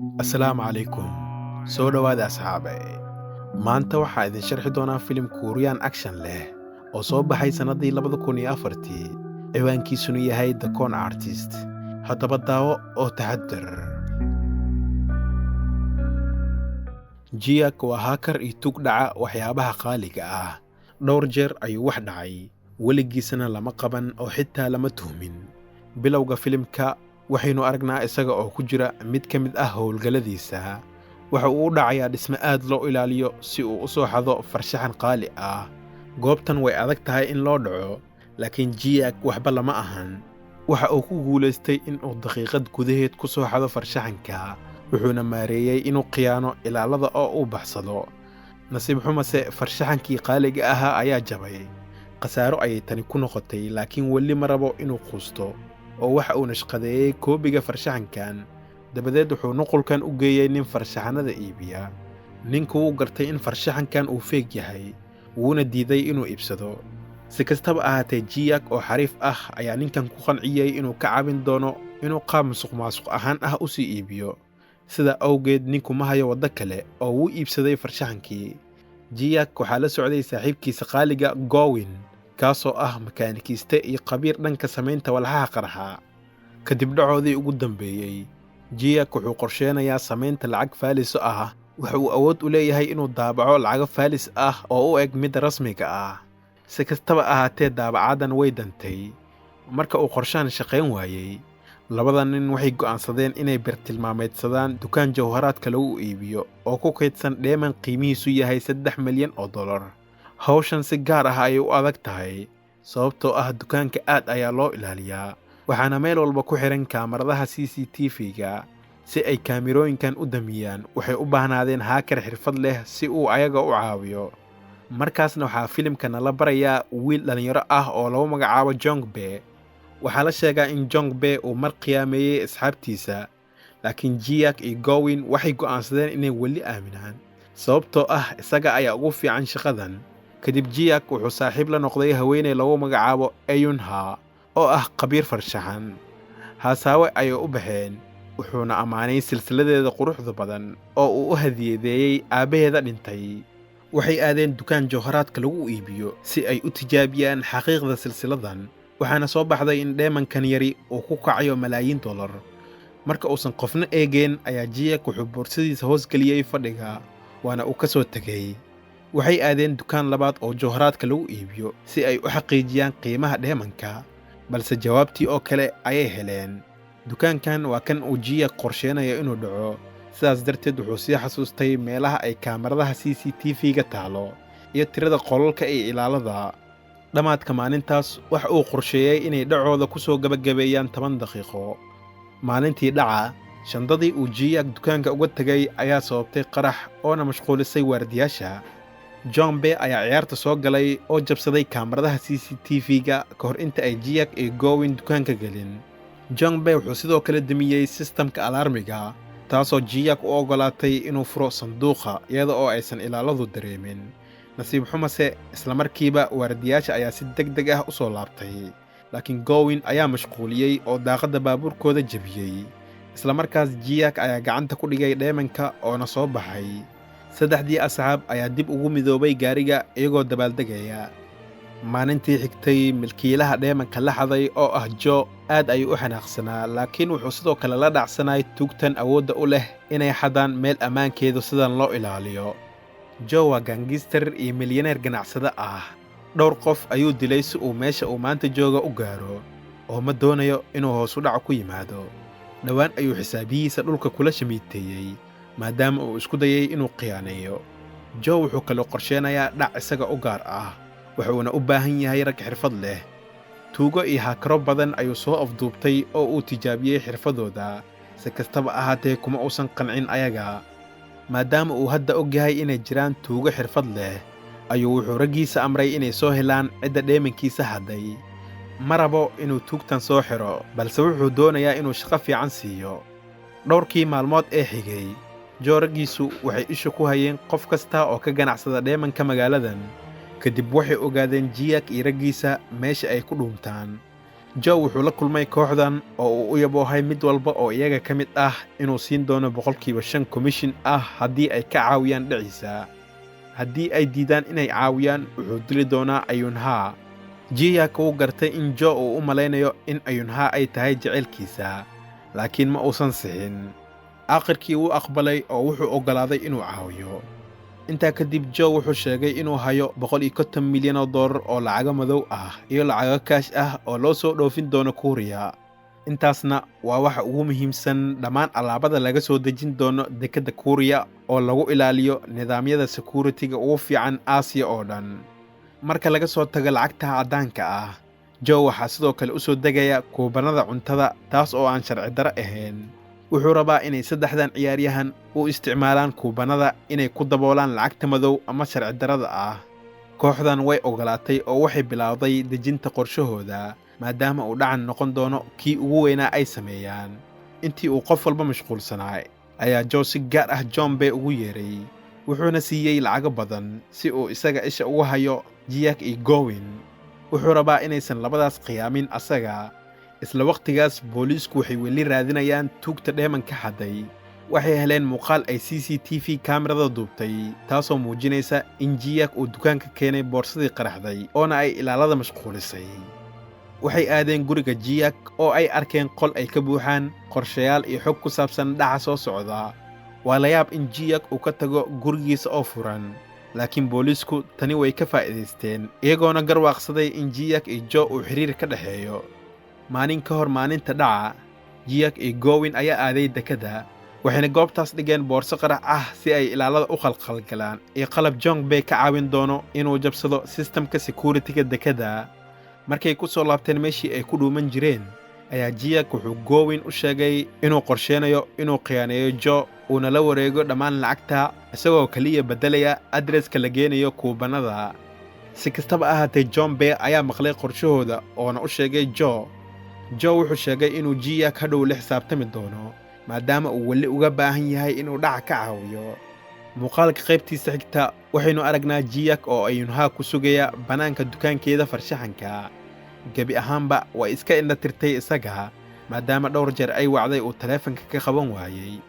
Assalaamu calaykum. Soo dhowaada asxaabe. Maanta waxaa idin sharxi doonaa filim Korean action leh oo soo baxay sannaddii 2004 ciwaankiisuna yahay The Con Artist. Haddaba daawo oo taxaddar. Jiak waa haakar iyo tug dhaca waxyaabaha qaaliga ah. Dhowr jeer ayuu wax dhacay, weligiisana lama qaban oo xitaa lama tuhmin. Bilowga filimka waxaynu aragnaa isaga oo ku jira mid ka mid ah howlgalladiisa. Waxa uu u dhacayaa dhisme aad loo ilaaliyo si uu u soo xado farshaxan qaali ah. Goobtan way adag tahay in loo dhaco, laakiin Jiak waxba lama ahan. Waxa uu ku guulaystay in uu daqiiqad gudaheed ku soo xado farshaxanka, wuxuuna maareeyay inuu khiyaano ilaalada oo uu baxsado. Nasiib xumase farshaxankii qaaliga ahaa ayaa jabay. Khasaaro ayay tani ku noqotay, laakiin weli ma rabo inuu quusto oo waxa uu nashqadeeyay koobiga farshaxankan. Dabadeed wuxuu nuqulkan u geeyay nin farshaxanada iibiya. Ninku wuu gartay in farshaxankan uu feeg yahay, wuuna diiday inuu iibsado. Si kastaba ahaatee, Jiak oo xariif ah ayaa ninkan ku qanciyey inuu ka caawin doono inuu qaab musuqmaasuq ahaan ah u sii iibiyo. Sidaa awgeed ninku ma hayo waddo kale oo wuu iibsaday farshaxankii. Jiak waxaa la socday saaxiibkiisa qaaliga Gowin, kaasoo ah makaanikiiste iyo khabiir dhanka samaynta walxaha qarxa. Kadib dhacoodii ugu dambeeyey, Jiak wuxuu qorsheenayaa samaynta lacag faaliso ah. Waxa uu awood u leeyahay inuu daabaco lacago faalis ah oo u eg midda rasmiga ah. Si kastaba ahaatee, daabacadan way dantay. Marka uu qorshahan shaqayn waayey, labada nin waxay go'aansadeen inay bartilmaameedsadaan dukaan jawharaadka lagu iibiyo oo ku kaydsan dheeman qiimihiisu yahay $3 milyan. Hawshan si gaar ah ayay u adag tahay, sababtoo ah dukaanka aad ayaa loo ilaaliyaa, waxaana meel walba ku xihan kaamaradaha CCTV-ga. Si ay kaamirooyinkan u damiyaan, waxay u baahnaadeen haakar xirfad leh si uu ayaga u caawiyo. Markaasna waxaa filimka nala barayaa wiil dhallinyaro ah oo lagu magacaabo Jongbe. Waxaa la sheegaa in Jongbe uu mar khiyaameeyey asxaabtiisa, laakiin Jiak iyo Gowin waxay go'aansadeen inay weli aaminaan, sababtoo ah isaga ayaa ugu fiican shaqadan. Kadib Jiak wuxuu saaxiib la noqday haweeney lagu magacaabo Eunha oo ah khabiir farshaxan. Haasaawe ayay u baxeen, wuxuuna ammaanay silsiladeeda quruxda badan oo uu u hadiyadeeyey aabbaheeda dhintay. Waxay aadeen dukaan jawharaadka lagu iibiyo si ay u tijaabiyaan xaqiiqda silsiladan, waxaana soo baxday in dheemankan yari uu ku kacayo malaayiin dollar. Marka uusan qofna eegeen ayaa Jiak wuxuu boorsadiisa hoos geliyey fadhiga, waana uu ka soo tegay. Waxay aadeen dukaan labaad oo jawharaadka lagu iibiyo si ay u xaqiijiyaan qiimaha dheemanka, balse jawaabtii oo kale ayay heleen. Dukaankan waa kan uu Jiak qorsheenayo inuu dhaco. Sidaas darteed wuxuu sii xasuustay meelaha ay kaamaradaha CCTV-ga taalo iyo tirada qolalka iyo ilaalada. Dhammaadka maalintaas waxa uu qorsheeyey inay dhacooda ku soo gabagabeeyaan 10 daqiiqo. Maalintii dhaca, shandadii uu Jiak dukaanka uga tegay ayaa sababtay qarax oona mashquulisay waardiyaasha. Jongbe ayaa ciyaarta soo galay oo jabsaday kaamaradaha CCTV-ga ka hor inta ay Jiak iyo Gowin dukaanka gelin. Jongbe wuxuu sidoo kale damiyey sistamka alarmiga, taasoo Jiak u oggolaatay inuu furo sanduuqa iyada oo aysan ilaaladu dareemin. Nasiib xumase, isla markiiba waardiyaasha ayaa si degdeg ah u soo laabtay, laakiin Gowin ayaa mashquuliyey oo daaqadda baabuurkooda jebiyey. Isla markaas Jiak ayaa gacanta ku dhigay dheemanka oona soo baxay. Saddexdii asxaab ayaa dib ugu midoobay gaariga iyagoo dabaaldegaya. Maalintii xigtay, milkiilaha dheemanka la xaday oo ah Jo aad ayuu u xanaaqsanaa, laakiin wuxuu sidoo kale la dhacsanay tugtan awoodda u leh inay xadaan meel ammaankeedu sidan loo ilaaliyo. Jo waa gaangister iyo milyaneer ganacsade ah. Dhowr qof ayuu dilay si uu meesha uu maanta jooga u gaaro, oo ma doonayo inuu hoos u dhac ku yimaado. Dhowaan ayuu xisaabiyihiisa dhulka kula shamiiteeyey, maadaama uu isku dayay inuu khiyaaneeyo. Jo wuxuu kaloo qorsheenayaa dhac isaga u gaar ah, wuxuuna u baahan yahay rag xirfad leh. Tuugo iyo haakaro badan ayuu soo afduubtay oo uu tijaabiyey xirfadooda. Si kastaba ahaatee, kuma uusan qancin ayaga. Maadaama uu hadda og yahay inay jiraan tuugo xirfad leh, ayuu wuxuu raggiisa amray inay soo helaan cidda dheemankiisa hadday. Ma rabo inuu tuugtan soo xiro, balse wuxuu doonayaa inuu shaqo fiican siiyo. Dhowrkii maalmood ee xigay, Jo raggiisu waxay isha ku hayeen qof kasta oo ka ganacsada dheemanka magaaladan. Kadib waxay ogaadeen Jiak iyo raggiisa meesha ay ku dhuuntaan. Joe wuxuu la kulmay kooxdan oo uu u yaboohay mid walba oo iyaga ka mid ah inuu siin doono 5% commission ah haddii ay ka caawiyaan dhiciisa. haddii ay diidaan inay caawiyaan wuxuu dili doonaa Ayunha. Jiyak wuu gartay in Joe uu u malaynayo in Ayunha ay tahay jaceylkiisa, laakiin ma uusan sixin. aakhirkii wuu aqbalay oo wuxuu oggolaaday inuu caawiyo. intaa kadib Joe wuxuu sheegay inuu hayo $150 milyan oo lacago madow ah iyo lacago kaash ah oo loo soo dhoofin doono Kuuriya. intaasna waa waxa ugu muhiimsan dhammaan alaabada laga soo dejin doono dekedda Kuuriya oo lagu ilaaliyo nidaamyada security-ga ugu fiican Aasiya oo dhan. marka laga soo tago lacagta caddaanka ah, Joe waxaa sidoo kale u soo degaya kuubanada cuntada, taas oo aan sharci darro ahayn. wuxuu rabaa inay 3dan ciyaaryahan u isticmaalaan kuubanada inay ku daboolaan lacagta madow ama sharci darrada ah. kooxdan way oggolaatay oo waxay bilowday dejinta qorshahooda, maadaama uu dhacan noqon doono kii ugu weynaa ay sameeyaan. intii uu qof walba mashquulsanaa ayaa Joe si gaar ah John Bay ugu yeeray, wuxuuna siiyey lacago badan si uu isaga isha ugu hayo Jiyak iyo Gowin. wuxuu rabaa inaysan labadaas qiyaamin asaga. isla waqtigaas booliisku waxay weli raadinayaan tuugta dheemanka xaday. waxay heleen muuqaal ay CCTV kaamirada duubtay, taasoo muujinaysa in Jiyak uu dukaanka keenay boorsadii qaraxday oona ay ilaalada mashquulisay. waxay aadeen guriga Jiyak oo ay arkeen qol ay ka buuxaan qorshayaal iyo xog ku saabsan dhaca soo socda. waa la yaab in Jiyak uu ka tago gurigiisa oo furan, laakiin booliisku tani way ka faa'iidaysteen, iyagoona garwaaqsaday in Jiyak iyo Joe uu xiriir ka dhexeeyo. maalin ka hor maalinta dhaca, Jiyak iyo Gowin ayaa aaday dekedda, waxayna goobtaas dhigeen boorso qarax ah si ay ilaalada u khalkhalgalaan iyo qalab John Bay ka caawin doono inuu jabsado sistamka security-ga dekedda. markay ku soo laabteen meeshii ay ku dhuuman jireen, ayaa Jiyak wuxuu Gowin u sheegay inuu qorsheynayo inuu khiyaaneeyo Joe uuna la wareego dhammaan lacagta, isagoo kaliya beddelaya adreska la geenayo kuubanada. si kastaba ahaatee, John Bay ayaa maqlay qorshahooda oona u sheegay Joe. wuxuu sheegay inuu Jiyak hadhow la xisaabtami doono, maadaama uu weli uga baahan yahay inuu dhaca ka caawiyo. muuqaalka qaybtiisa xigta waxaynu aragnaa Jiyak oo Ayunha ku sugaya bannaanka dukaankeeda farshaxanka. gebi ahaanba way iska indhatirtay isaga, maadaama dhowr jeer ay wacday uu taleefanka ka qaban waayey.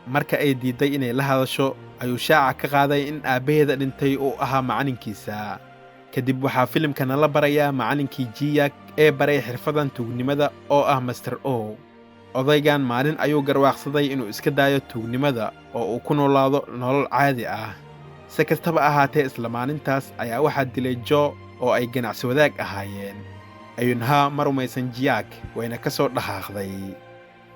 marka ay diiday inay la hadasho, ayuu shaaca ka qaaday in aabbaheeda dhintay uu ahaa macalinkiisa. kadib waxaa filimka nala barayaa macalinkii Jiyak ee baray xirfadan tuugnimada oo ah Master O. odaygan maalin ayuu garwaaqsaday inuu iska daayo tuugnimada oo uu ku noolaado nolol caadi ah. si kastaba ahaatee, isla maalintaas ayaa waxaa dilay Joe oo ay ganacsi wadaag ahaayeen. Ayunha ma rumaysan Jiyak, wayna ka soo dhaqaaqday.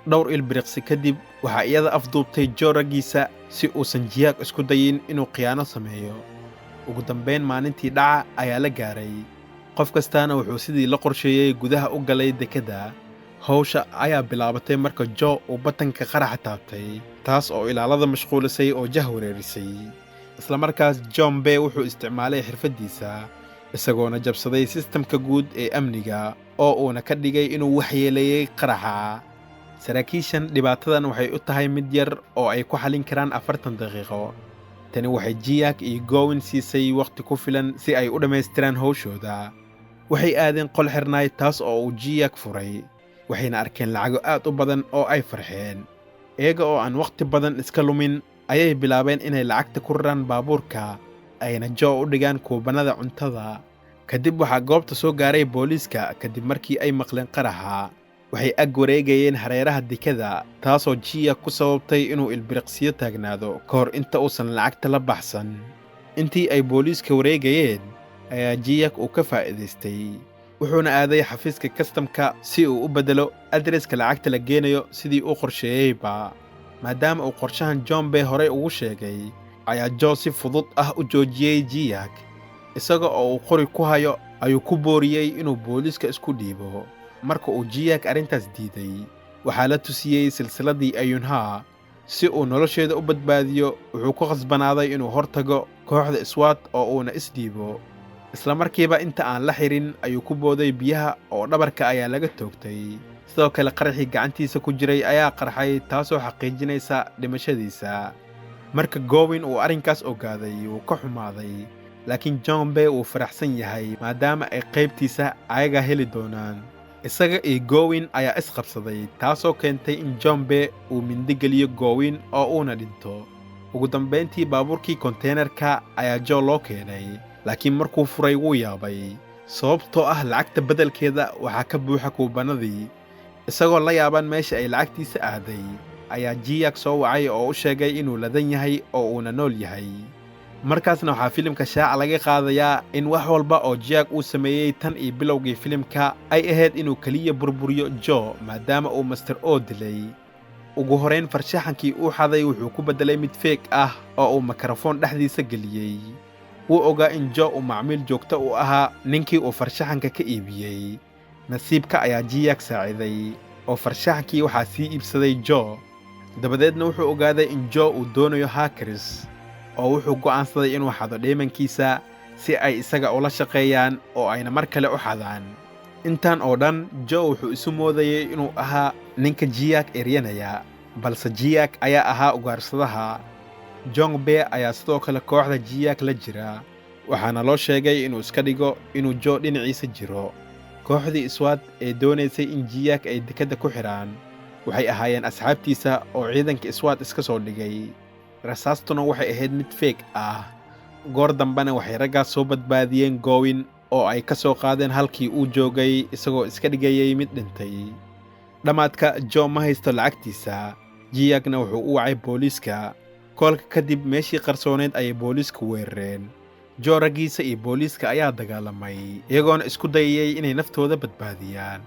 dhowr ilbiriqsi kadib waxaa iyada afduubtay Joe raggiisa si uusan Jiyak isku dayin inuu khiyaano sameeyo. ugu dambayn maalintii dhaca ayaa la gaaray. qof kastaana wuxuu sidii la qorsheeyey gudaha u galay dekedda. hawsha ayaa bilaabatay marka Joe uu batanka qaraxa taabtay, taas oo ilaalada mashquulisay oo jah wareerisay. isla markaas John Bay wuxuu isticmaalay xirfadiisa, isagoona jabsaday sistamka guud ee amniga oo uuna ka dhigay inuu waxyeeleeyey qaraxa. saraakiishan dhibaatadan waxay u tahay mid yar oo ay ku xalin karaan 40 daqiiqo. tani waxay Jiyak iyo Gowin siisay waqti ku filan si ay u dhammaystiraan hawshooda. waxay aadeen qol xirnaay, taas oo uu Jiyak furay, waxayna arkeen lacago aad u badan oo ay farxeen. iyaga oo aan waqti badan iska lumin ayay bilaabeen inay lacagta ku raraan baabuurka, ayna Joe u dhigaan kuubanada cuntada. kadib waxaa goobta soo gaaray booliiska kadib markii ay maqleen qaraxa. waxay ag wareegayeen hareeraha dekedda, taasoo Jiyak ku sababtay inuu ilbiriqsiyo taagnaado ka hor inta uusan lacagta la baxsan. intii ay booliiska wareegayeen ayaa Jiyak uu ka faa'iidaystay, wuxuuna aaday xafiiska kastamka si uu u beddelo adreska lacagta la geenayo sidii uu qorsheeyeyba. maadaama uu qorshahan John Bay horey ugu sheegay, ayaa Joe si fudud ah u joojiyey Jiyak. isaga oo uu qori ku hayo ayuu ku booriyey inuu booliiska isku dhiibo. marka uu Jiyak arrintaas diiday, waxaa la tusiyey silsiladii Ayunha. si uu nolosheeda u badbaadiyo, wuxuu ku khasbanaaday inuu hortago kooxda SWAT oo uuna isdhiibo. isla markiiba inta aan la xirin ayuu ku booday biyaha oo dhabarka ayaa laga toogtay. sidoo kale qaraxii gacantiisa ku jiray ayaa qarxay, taasoo xaqiijinaysa dhimashadiisa. marka Gowin uu arrinkaas ogaaday, wuu ka xumaaday, laakiin John Bay wuu faraxsan yahay maadaama ay qaybtiisa ayaga heli doonaan. isaga iyo Gowin ayaa isqabsaday taasoo keentay in Jombe uu mindi geliyo Gowin oo uuna dhinto. ugu dambeyntii baabuurkii konteenarka ayaa Joe loo keenay, laakiin markuu furay wuu yaabay sababtoo ah lacagta beddelkeeda waxaa ka buuxa kuubanadii. isagoo la yaaban meesha ay lacagtiisa aaday ayaa Jiak soo wacay oo u sheegay inuu ladan yahay oo uuna nool yahay. markaasna waxaa filimka shaaca laga qaadayaa in wax walba oo Jiak uu sameeyey tan iyo bilowgii filimka ay ahayd inuu keliya burburiyo Joe maadaama uu Master O dilay. ugu horeyn farshaxankii uu xaday wuxuu ku beddelay mid feeg ah oo uu makarafoon dhexdiisa geliyey. wuu ogaa in Joe uu macmiil joogto u ahaa ninkii uu farshaxanka ka iibiyey. nasiibka ayaa Jiak saaciday oo farshaxankii waxaa sii iibsaday Joe. dabadeedna wuxuu ogaaday in Joe uu doonayo hackers oo wuxuu go'aansaday inuu xado dheemankiisa si ay isaga ula shaqeeyaan oo ayna mar kale u xadaan. intaan oo dhan Joe wuxuu isu moodayay inuu ahaa ninka Jiak eryanaya, balse Jiak ayaa ahaa ugaarsadaha. Jongbe ayaa sidoo kale kooxda Jiak la jira, waxaana loo sheegay inuu iska dhigo inuu Joe dhinaciisa jiro. kooxdii SWAT ee doonaysay in Jiak ay dekedda ku xidhaan waxay ahaayeen asxaabtiisa oo ciidanka SWAT iska soo dhigay. rasaastuna waxay ahayd mid feeg ah. goor dambena waxay raggaas soo badbaadiyeen Gowin oo ay ka soo qaadeen halkii uu joogay isagoo iska dhigayay mid dhintay. dhammaadka Joe ma haysto lacagtiisa. Jiakna wuxuu u wacay booliiska. koolka kadib meeshii qarsooneed ayay booliisku weerareen. Joe raggiisa iyo booliiska ayaa dagaalamay iyagoona isku dayayay inay naftooda badbaadiyaan.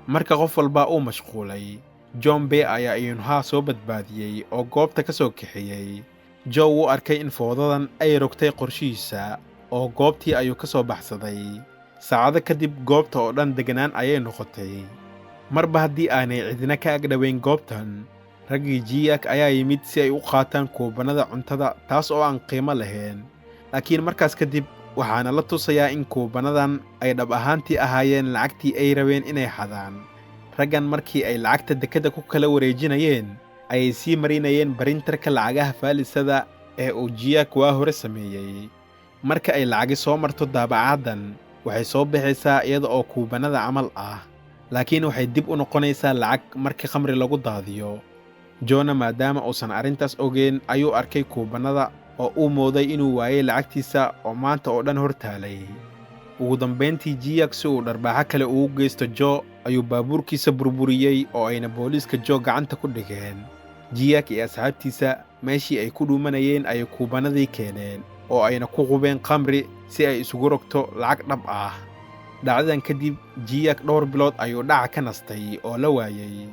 marka qof walba uu mashquulay, Jombe ayaa Iyunha soo badbaadiyey oo goobta ka soo kaxeeyey. Joe wuu arkay in foodadan ay rogtay qorshihiisa oo goobtii ayuu ka soo baxsaday. saacado kadib goobta oo dhan deganaan ayay noqotay. marba haddii aanay cidina ka agdhoweyn goobtan, raggii Jiak ayaa yimid si ay u qaataan kuubanada cuntada taas oo aan qiimo lahayn. laakiin markaas kadib waxaana la tusayaa in kuubanadan ay dhab ahaantii ahaayeen lacagtii ay rabeen inay xadaan. raggan markii ay lacagta dekedda ku kala wareejinayeen ayay sii marinayeen barintarka lacagaha faalisada ee uu Jiak waa hore sameeyey. marka ay lacagi soo marto daabacaddan waxay soo baxaysaa iyada oo kuubanada camal ah, laakiin waxay dib u noqonaysaa lacag markii khamri lagu daadiyo. Joena maadaama uusan arrintaas ogeyn ayuu arkay kuubanada oo uu mooday inuu waayay lacagtiisa oo maanta oo dhan hor taalay. ugu dambeyntii Jiak si uu dharbaaxo kale ugu geysto Joe ayuu baabuurkiisa burburiyey oo ayna booliiska Joe gacanta ku dhigeen. Jiak iyo asxaabtiisa meeshii ay ku dhuumanayeen ayay kuubanadii keeneen oo ayna ku qubeen khamri si ay isugu rogto lacag dhab ah. dhacdadan kadib Jiak dhowr bilood ayuu dhaca ka nastay oo la waayay.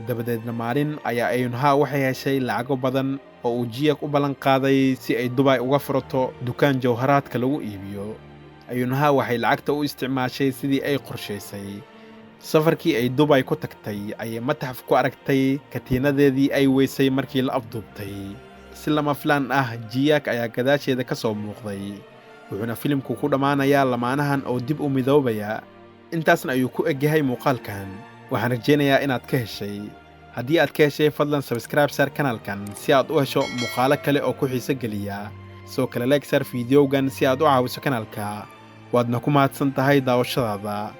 dabadeedna maalin ayaa Iyunha waxay heshay lacago badan oo uu Jiak u ballan qaaday si ay Dubai uga furato dukaan jawharaadka lagu iibiyo. Iyunha waxay lacagta u isticmaashay sidii ay qorshaysay. safarkii ay Dubai ku tagtay ayay mataxaf ku aragtay katiinadeedii ay weysay markii la afduubtay. si lama filaan ah Jiak ayaa gadaasheeda ka soo muuqday, wuxuuna filimku ku dhammaanayaa lamaanahan oo dib u midoobaya. intaasna ayuu ku egyahay muuqaalkan. waxaan rajaynayaa inaad ka heshay. haddii aad ka heshay fadlan subscribe saar kanaalkan si aad u hesho muuqaalo kale oo ku xiiso geliya. sidoo kale like saar fiidiyowgan si aad u caawiso kanaalka. waadna ku mahadsan tahay daawashadaada.